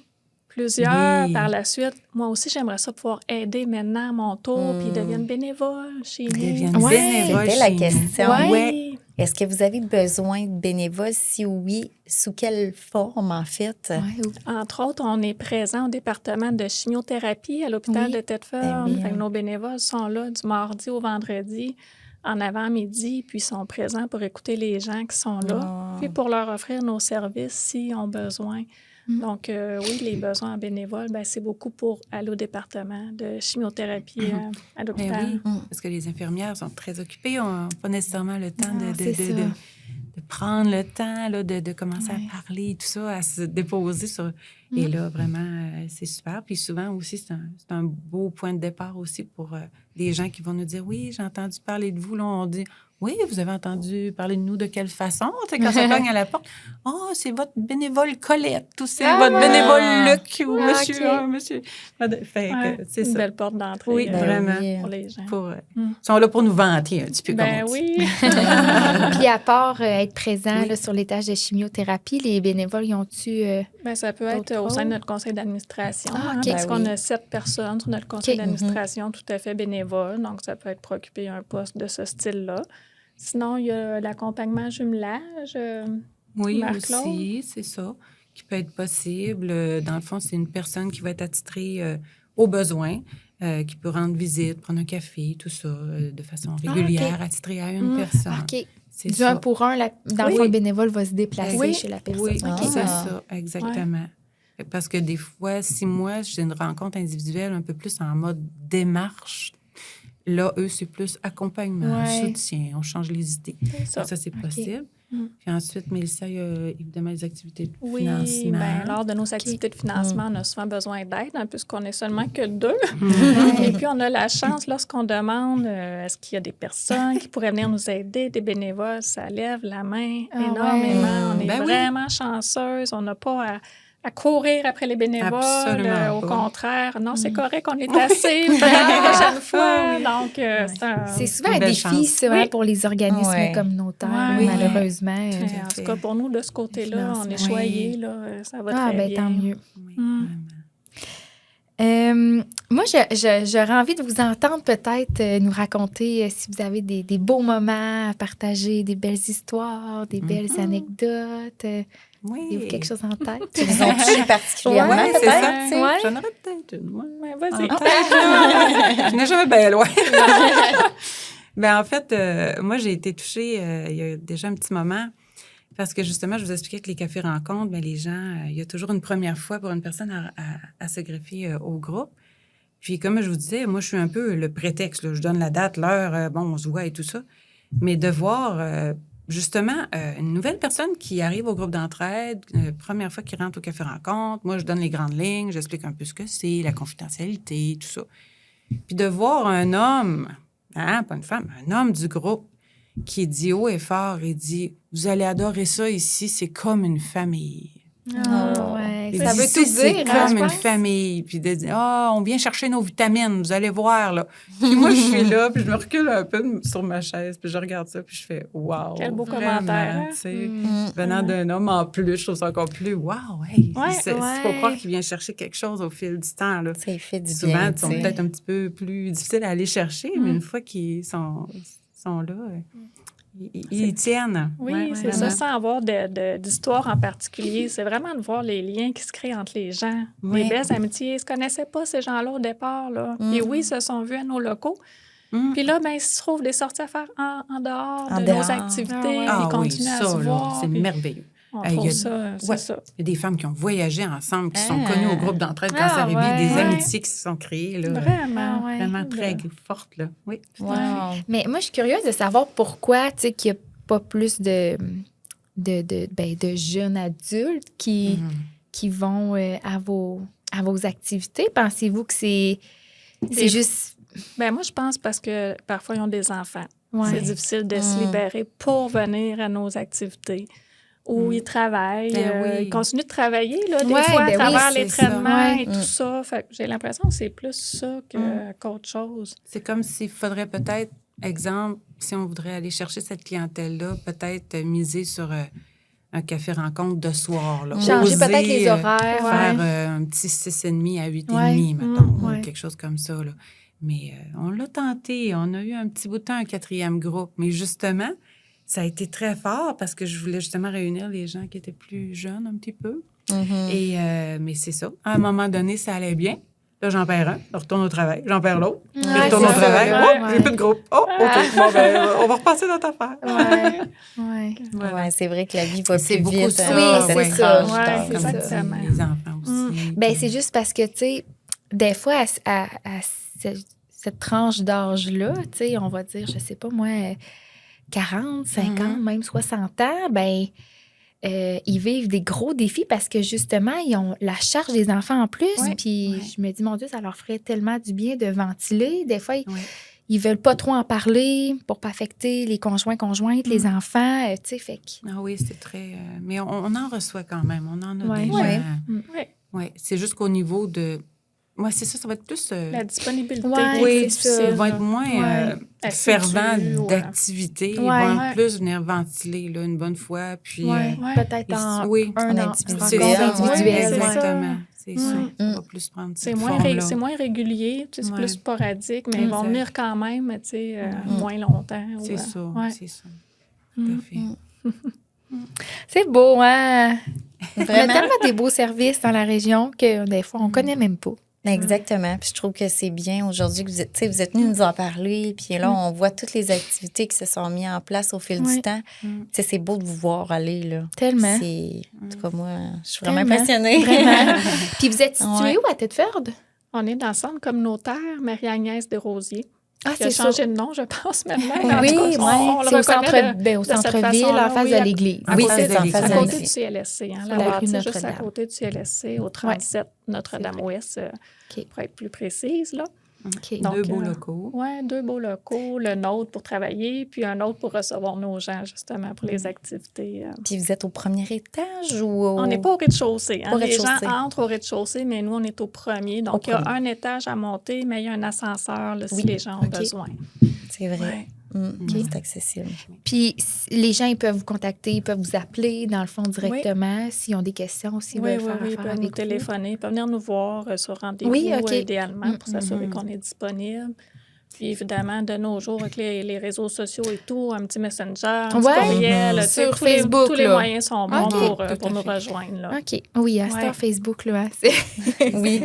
plusieurs Oui. par la suite. Moi aussi, j'aimerais ça pouvoir aider maintenant à mon tour, puis ils deviennent bénévoles chez Ils nous. deviennent Ouais, bénévoles c'était la chez nous. question. Ouais. Ouais. Est-ce que vous avez besoin de bénévoles? Si oui, sous quelle forme, en fait? Ouais, ou- Entre autres, on est présent au département de chimiothérapie à l'hôpital Oui. de Thetford. Ben oui, Fait que hein. nos bénévoles sont là du mardi au vendredi en avant-midi, puis sont présents pour écouter les gens qui sont là, Ah. puis pour leur offrir nos services s'ils ont besoin. Mm. Donc, oui, les besoins en bénévoles, ben, c'est beaucoup pour aller au département de chimiothérapie à Ben l'hôpital. oui, Mm. parce que les infirmières sont très occupées, n'ont pas nécessairement le temps Non, c'est ça. de prendre le temps là, de commencer Ouais. à parler, tout ça, à se déposer sur... Et là, vraiment, c'est super. Puis souvent aussi, c'est un beau point de départ aussi pour les gens qui vont nous dire, oui, j'ai entendu parler de vous. Là, on dit, oui, vous avez entendu parler de nous de quelle façon? Tu sais, quand ça cogne à la porte, oh, c'est votre bénévole Colette, ou c'est Ah! votre bénévole Luc, ou Ah, monsieur, OK. monsieur. Fait que, Ouais, c'est une ça. belle porte d'entrée Oui, Ben vraiment. oui. pour les gens. Ils sont là pour nous vanter un petit peu, Ben comme on dit. oui. Puis à part être présent Oui. là, sur les tâches de chimiothérapie, les bénévoles, ils ont-tu... Ben, ça peut être D'autres au sein de rôles? notre conseil d'administration, Ah, hein, OK. parce Ben qu'on oui. a 7 personnes sur notre conseil OK. d'administration tout à fait bénévoles, donc ça peut être pour occuper un poste de ce style-là. Sinon, il y a l'accompagnement jumelage. Oui, Marc-Claude? aussi, c'est ça, qui peut être possible. Dans le fond, c'est une personne qui va être attitrée au besoin, qui peut rendre visite, prendre un café, tout ça, de façon régulière, OK. attitrée à une personne. OK. C'est Du ça. 1 pour 1, dans le Oui. fond, le bénévole va se déplacer Oui. chez la personne. Oui, OK. c'est Ah. ça, exactement. Parce que des fois, si moi, j'ai une rencontre individuelle un peu plus en mode démarche, là, eux, c'est plus accompagnement, Ouais. soutien, on change les idées. C'est ça. C'est OK. possible. Mm. Puis ensuite, Mélissa, il y a évidemment les activités de Oui, financement. ben, lors de nos activités de financement, on a souvent besoin d'aide, hein, puisqu'on n'est seulement que 2. Mm. Et puis, on a la chance, lorsqu'on demande est-ce qu'il y a des personnes qui pourraient venir nous aider, des bénévoles, ça lève la main Ah énormément. ouais. On est Ben oui. vraiment chanceuse. On n'a pas à courir après les bénévoles. Absolument Au pas. contraire, non, c'est correct, on est assez. Peut-être la prochaine fois. Donc, C'est souvent Une un belle défi, chance. ça, hein, Oui. pour les organismes Ouais. communautaires, Ouais. malheureusement. Tout mais à en fait. tout cas, pour nous, de ce côté-là, on est financement. choyés. Là, ça va Ah, très ben bien. tant mieux. Oui, Mm. vraiment. Moi, j'aurais envie de vous entendre peut-être nous raconter si vous avez des beaux moments à partager, des belles histoires, des belles anecdotes. Oui. Avez-vous quelque chose en tête? Qui vous ont touché particulièrement, Ouais, c'est peut-être? ça. tu sais? Ouais. J'en aurais peut-être une, moi. Ouais, vas-y. Je n'ai jamais bien loin. Ben, en fait, moi, j'ai été touchée il y a déjà un petit moment parce que, justement, je vous expliquais que les cafés rencontres, ben, les gens, il y a toujours une première fois pour une personne à se greffer au groupe. Puis, comme je vous disais, moi, je suis un peu le prétexte. Là. Je donne la date, l'heure, bon, on se voit et tout ça. Mais de voir justement, une nouvelle personne qui arrive au groupe d'entraide, première fois qu'il rentre au café rencontre, moi, je donne les grandes lignes, j'explique un peu ce que c'est, la confidentialité, tout ça. Puis de voir un homme, pas une femme, un homme du groupe qui dit haut et fort, il dit « Vous allez adorer ça ici, c'est comme une famille. » Ouais, Il ça dit, veut tout c'est dire, comme je une pense. famille. Puis de dire, on vient chercher nos vitamines, vous allez voir, là. Puis moi, je suis là, puis je me recule un peu sur ma chaise, puis je regarde ça, puis je fais, wow. Quel beau vraiment, commentaire, hein? tu sais. Venant d'un homme en plus, je trouve ça encore plus, wow, hey. Ouais, Il faut croire qu'il vient chercher quelque chose au fil du temps, là. Ça fait du Souvent, bien. ils sont tu sais. peut-être un petit peu plus difficiles à aller chercher, mais une fois qu'ils sont là, ils tiennent. Oui, Ouais, c'est vraiment. ça, sans avoir d'histoire en particulier. C'est vraiment de voir les liens qui se créent entre les gens. Oui. Les belles amitiés. Ils ne se connaissaient pas, ces gens-là, au départ. Là. Et oui, ils se sont vus à nos locaux. Puis là, ben, ils se trouvent des sorties à faire en dehors En de dehors. nos activités. Ah Ils oui, continuent à ça, se là, voir. c'est puis merveilleux. on Il y trouve a- ça, c'est ouais. ça. Il y a des femmes qui ont voyagé ensemble, qui sont Ah. connues au groupe d'entraide quand Ah, ça arrive, ouais. des Ouais. amitiés qui se sont créées, là, Vraiment. Ah, ouais. vraiment très fortes. Là. Oui. Wow. Mais moi, je suis curieuse de savoir pourquoi, tu sais, qu'il n'y a pas plus de jeunes adultes qui vont à vos activités. Pensez-vous que c'est Des- juste... Ben, moi, je pense parce que parfois, ils ont des enfants. Ouais. C'est difficile de se libérer pour venir à nos activités. Ou ils travaillent, Ben oui. ils continuent de travailler, là, des Ouais, fois, ben à oui, travers les c'est ça. traitements Ouais. et tout ça. Fait que j'ai l'impression que c'est plus ça qu'autre chose. C'est comme s'il faudrait peut-être, exemple, si on voudrait aller chercher cette clientèle-là, peut-être miser sur un café-rencontre de soir. Là. Changer Oser, peut-être les horaires. faire ouais. un petit 6,5 à 8,5, Ouais. mettons, Ouais. ou quelque chose comme ça. Là. Mais on l'a tenté. On a eu un petit bout de temps, un 4e groupe. Mais justement, ça a été très fort parce que je voulais justement réunir les gens qui étaient plus jeunes un petit peu. Mhm. Et, mais c'est ça. À un moment donné, ça allait bien. Là, j'en perds un, je retourne au travail. J'en perds l'autre, je Ouais, retourne au c'est ça, travail. là. Oh, Ouais. j'ai plus de groupe. Oh, OK. Bon, ben, on va repasser notre affaire. Ouais. Ouais. Voilà. Ouais, c'est vrai que la vie va C'est plus beaucoup vite. ça. Oui, c'est cette ça. tranche Ouais, d'âge. c'est Comme ça. dit, Exactement. les enfants aussi. Ben, puis- c'est juste parce que, tu sais, des fois, à cette tranche d'âge-là, tu sais, on va dire, je sais pas moi, 40, 50, même 60 ans, ben ils vivent des gros défis parce que, justement, ils ont la charge des enfants en plus. Ouais. Puis je me dis, mon Dieu, ça leur ferait tellement du bien de ventiler. Des fois, Ouais. ils veulent pas trop en parler pour pas affecter les conjoints-conjointes, les enfants, tu sais, fait que... Ah oui, c'est très... mais on en reçoit quand même. On en a Ouais. des Ouais. gens. Oui, Ouais. C'est juste qu'au niveau de... Oui, c'est ça. Ça va être plus... la disponibilité Ouais, qui est oui, c'est difficile. ça. ils vont être moins Ouais. Assidus, fervents ouais. d'activité. Ils Ouais. vont Ouais. plus venir ventiler là, une bonne fois. Puis, Ouais, Ouais. peut-être en oui, un en an. individuel. rencontre Ouais, individuelle, c'est ouais. ça. exactement. C'est Mm. ça. Mm. Ça va plus prendre C'est cette moins, forme-là. c'est moins régulier, tu sais, c'est Ouais. plus sporadique, mais ils vont Exact. venir quand même, tu sais, moins longtemps. ou, C'est ça, ouais. c'est ça. Tout à fait. C'est beau, hein? On a Vraiment. tellement des beaux services dans la région que des fois, on connaît même pas. Exactement. Puis je trouve que c'est bien aujourd'hui que tu sais, vous êtes venus nous en parler. Puis là, on voit toutes les activités qui se sont mises en place au fil Oui. du temps. Tu sais, c'est beau de vous voir aller, là. Tellement. C'est... En tout cas, moi, je suis vraiment Tellement. impressionnée. Vraiment. Puis vous êtes situé Ouais. où à Thetford? On est dans le centre communautaire Marie-Agnès Desrosiers. Ah, Qui a changé de nom, je pense, maintenant. Mais en Oui, tout cas, on le c'est au reconnaît au de cette centre-ville, façon-là, en face oui, de à- l'église. à Oui, côté c'est de ça, en l'église. face à de côté du l'église. CLSC. Hein, Sur la la rue bâtisse, juste à Notre-Dame. côté du CLSC, au 37 Notre-Dame-Ouest, OK. pour être plus précise. Là. OK. Donc, Deux beaux locaux. Oui, 2 beaux locaux, le nôtre pour travailler, puis un autre pour recevoir nos gens, justement, pour les activités. Puis vous êtes au premier étage ou au... On n'est pas au rez-de-chaussée. Hein. Au Les gens rez-de-chaussée. entrent au rez-de-chaussée, mais nous, on est au premier. Donc, Au il y a premier. un étage à monter, mais il y a un ascenseur là, si Oui. les gens ont OK. besoin. C'est vrai. Ouais. C'est accessible. Puis les gens, ils peuvent vous contacter, ils peuvent vous appeler, dans le fond, directement, s'ils ont des questions, s'ils Oui, veulent oui, faire oui. Ils affaire peuvent nous avec vous. téléphoner, ils peuvent venir nous voir sur rendez-vous, Oui, OK. idéalement, pour s'assurer qu'on est disponible. Puis évidemment, de nos jours, avec les réseaux sociaux et tout, un petit messenger, un petit Ouais. courriel, tu sais, Sur tous les- Facebook, tous les là. moyens sont bons OK. pour Tout à nous fait. rejoindre. Là. OK. Oui, à cette Ouais. heure, Facebook, là, hein, c'est... Oui.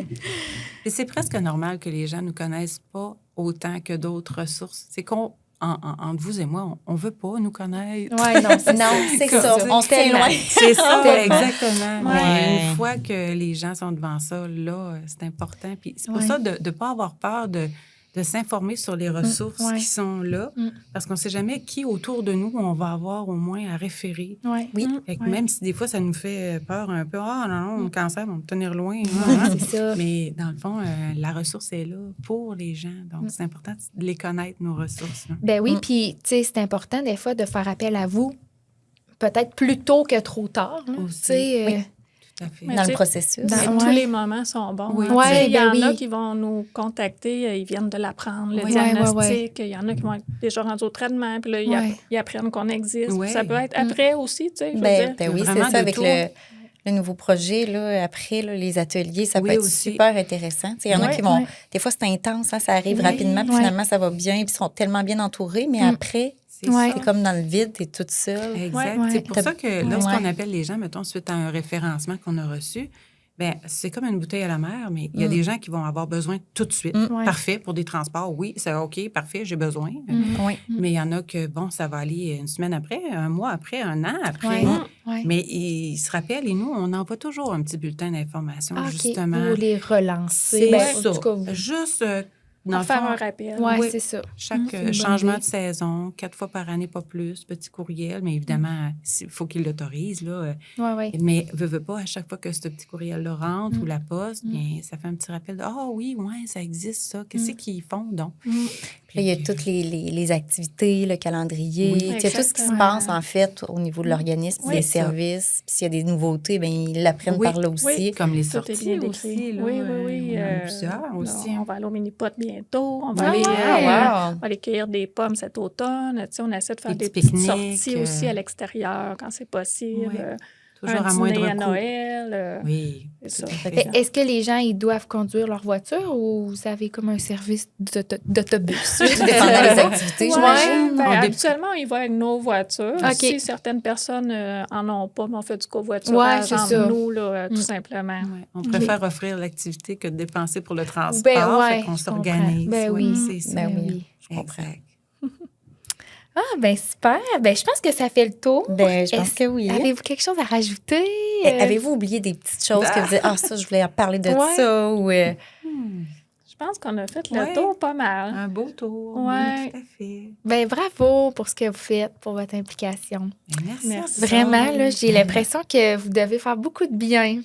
Et c'est presque normal que les gens ne nous connaissent pas autant que d'autres ressources. C'est qu'on, entre vous et moi, on ne veut pas nous connaître. Oui, non, c'est Non, c'est Comme ça. ça. On se tient Tellement. loin. C'est ça, Tellement. exactement. Ouais. Mais une fois que les gens sont devant ça, là, c'est important. Puis c'est pour Ouais. ça de ne pas avoir peur de s'informer sur les ressources ouais. qui sont là, parce qu'on ne sait jamais qui autour de nous on va avoir au moins à référer. Ouais. Oui. Fait que Ouais. même si des fois, ça nous fait peur un peu, « Ah non, le cancer va me tenir loin. » C'est ça. Mais dans le fond, la ressource est là pour les gens. Donc, c'est important de les connaître, nos ressources. Là. Ben oui, puis tu sais, c'est important des fois de faire appel à vous, peut-être plus tôt que trop tard. Là, Aussi. tu sais, Oui. Tout à fait. Mais Dans tu le sais, processus. dans- Mais Ouais. tous les moments sont bons. Oui. hein. Ouais, Tu sais, il y ben en a oui. qui vont nous contacter, ils viennent de l'apprendre, le Oui. diagnostic. Ouais. Il y en a qui vont être déjà rendus au traitement, puis là, Ouais. ils apprennent qu'on existe. Ouais. Puis ça peut être après aussi, tu sais, je veux Ben, dire. ben oui, c'est Vraiment ça, de avec tout. le nouveau projet, là, après, là, les ateliers, ça Oui, peut être aussi. super intéressant. Tu sais, il y en a Ouais, qui vont... ouais. Des fois, c'est intense, hein, ça arrive Oui. rapidement, puis Ouais. finalement, ça va bien, puis ils sont tellement bien entourés, mais après, C'est Ouais. ça. t'es comme dans le vide, t'es toute seule. Exact. Ouais. C'est pour T'as- ça que lorsqu'on Ouais. appelle les gens, mettons, suite à un référencement qu'on a reçu, ben c'est comme une bouteille à la mer, mais il y a des gens qui vont avoir besoin tout de suite. Ouais. Parfait pour des transports. Oui, c'est OK, parfait, j'ai besoin. Oui. Mais il y en a que, bon, ça va aller une semaine après, un mois après, un an après. Ouais. Ouais. Mais ils se rappellent et nous, on envoie toujours un petit bulletin d'information, Ah, OK. justement. Pour les relancer. C'est Ben, ça. en tout cas, vous- Juste, dans Pour le faire fond, un rappel. Ouais, Oui. c'est ça. chaque C'est une bonne changement idée. de saison, 4 fois par année, pas plus, petit courriel, mais évidemment, il faut qu'ils l'autorisent, là. Ouais, ouais. Mais veut pas, à chaque fois que ce petit courriel-là rentre ou la poste, bien, ça fait un petit rappel de « Ah oui, ouais, ça existe, ça. Qu'est-ce qu'ils font, donc? Puis là, il y a toutes les activités, le calendrier. Oui. Il y a tout ce qui se Exactement. passe, en fait, au niveau de l'organisme, Oui, des ça. services. Puis s'il y a des nouveautés, bien, ils l'apprennent Oui, par là aussi. oui. Comme les Tout est sorties bien décrit. aussi, là. Oui. On en a plusieurs aussi. On va aller au mini-pot bientôt. On va Ah aller, ouais. Ah, on va aller cueillir des pommes cet automne. Tu sais, on essaie de faire Des des petits petites pique-niques, sorties aussi à l'extérieur quand c'est possible. Ouais. Toujours Un à moindre dîner à coût. Noël. Oui, C'est tout ça. à Fait fait. que- Est-ce que les gens, ils doivent conduire leur voiture ou vous avez comme un service d'autobus? Tout dépendant des activités, Ouais, j'imagine. ben, On dé- habituellement, on y va avec nos voitures. OK. Si certaines personnes en ont pas, ben, on fait du covoiturage Ouais, c'est entre ça. nous, là, tout simplement. Ouais, on préfère offrir l'activité que de dépenser pour le transport. Ben ouais, fait qu'on je s'organise. comprends. Ben Ouais, oui. c'est ça. Ben oui. oui. Je comprends. Exact. Ah, ben super. Ben, je pense que ça fait le tour. Ben, je pense Est-ce- que oui. Avez-vous quelque chose à rajouter? Avez-vous oublié des petites choses que vous dites, ah, ça, je voulais en parler de Ouais. ça, ou... Je pense qu'on a fait le Ouais. tour pas mal. Un beau tour. Ouais. Oui, tout à fait. Ben, bravo pour ce que vous faites, pour votre implication. Ben, merci. Merci. Vraiment, là, j'ai l'impression que vous devez faire beaucoup de bien.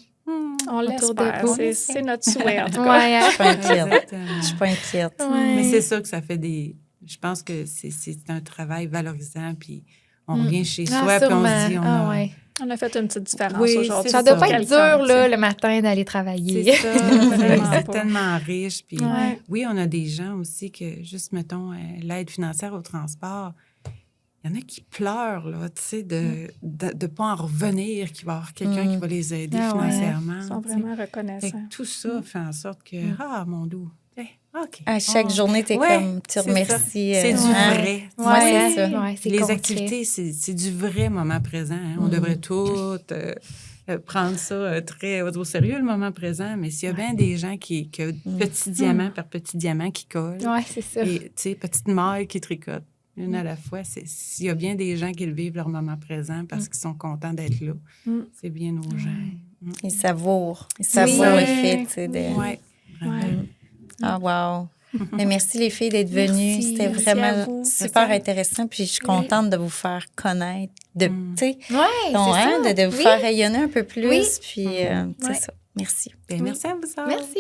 On Autour de l'espère. vous. C'est notre souhait, en tout cas. Ouais, hein? Je suis pas inquiète. Exactement. Je suis pas inquiète. Ouais. Mais c'est sûr que ça fait des... Je pense que c'est un travail valorisant, puis on revient chez Ah, soi, puis on sûrement. se dit, on Ah, a... ouais. On a fait une petite différence Oui, aujourd'hui. Ça c'est doit ça. pas être Quelqu'un, dur, tu sais. là, le matin d'aller travailler. C'est ça, Vraiment c'est pas. tellement riche. Puis Ouais. oui, on a des gens aussi que, juste, mettons, l'aide financière au transport, il y en a qui pleurent, là, tu sais, de ne pas en revenir, qu'il va y avoir quelqu'un qui va les aider Ah ouais. financièrement. Ils sont tu sais. vraiment Fait reconnaissants. que tout ça fait en sorte que, ah, mon doux, OK. À chaque journée, t'es Ouais, comme, tu c'est remercies. ça. C'est du hein. vrai. Ouais, c'est ça. Ouais, c'est Les concret. activités, c'est du vrai moment présent. Hein. On devrait tout prendre ça très au sérieux, le moment présent. Mais s'il y a bien des gens que petit diamant par petit diamant qui collent, Ouais, c'est ça. et tu sais, petite maille qui tricote, une à la fois, s'il y a bien des gens qui le vivent leur moment présent parce qu'ils sont contents d'être là, c'est bien nos gens. Ils savourent. Ils Oui. savourent le Ouais. fait, tu sais, de... Oui, vraiment. Ouais. Ah, wow. Mais merci les filles d'être venues. Merci. C'était Merci à vraiment vous. super Merci. intéressant. Puis je suis contente de vous faire connaître, de, tu sais, Ouais, donc, c'est hein, ça. de vous Oui. faire rayonner un peu plus. Oui. Puis c'est Ouais. ça. Merci. Ben, merci à vous autres. Merci.